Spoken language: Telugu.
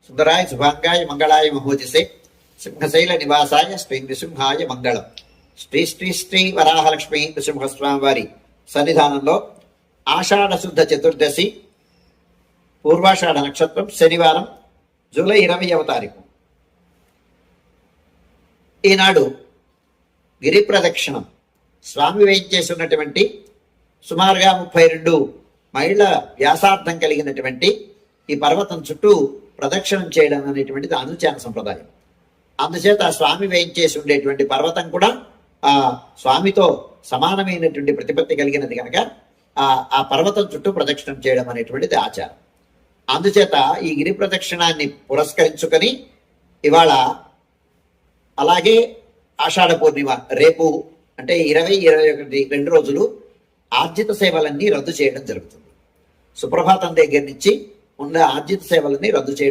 సుందరాయ శుభాంగాయ మంగళాయ మహోజసే సింహశైల నివాసాయ శ్రీ నృసింహాయ మంగళం. శ్రీ శ్రీ శ్రీ వరాహలక్ష్మి నృసింహస్వామి వారి సన్నిధానంలో ఆషాఢ శుద్ధ చతుర్దశి పూర్వాషాఢ నక్షత్రం శనివారం జూలై 20వ తారీఖు. ఈనాడు గిరి ప్రదక్షిణం స్వామి వేయించేసినటువంటి సుమారుగా 32 మైళ్ళ వ్యాసార్థం కలిగినటువంటి ఈ పర్వతం చుట్టూ ప్రదక్షిణం చేయడం అనేటువంటిది అనుచాన సంప్రదాయం. అందుచేత ఆ స్వామి వేయించేసి ఉండేటువంటి పర్వతం కూడా ఆ స్వామితో సమానమైనటువంటి ప్రతిపత్తి కలిగినది కనుక ఆ పర్వతం చుట్టూ ప్రదక్షిణం చేయడం అనేటువంటిది ఆచారం. అందుచేత ఈ గిరి ప్రదక్షిణాన్ని పురస్కరించుకొని ఇవాళ అలాగే ఆషాఢ పూర్ణిమ రేపు అంటే 20, 21 2 రోజులు ఆర్జిత సేవలన్నీ రద్దు చేయడం జరుగుతుంది. సుప్రభాతం దగ్గర నుంచి ఉన్న ఆర్జిత సేవలన్నీ రద్దు చేయడం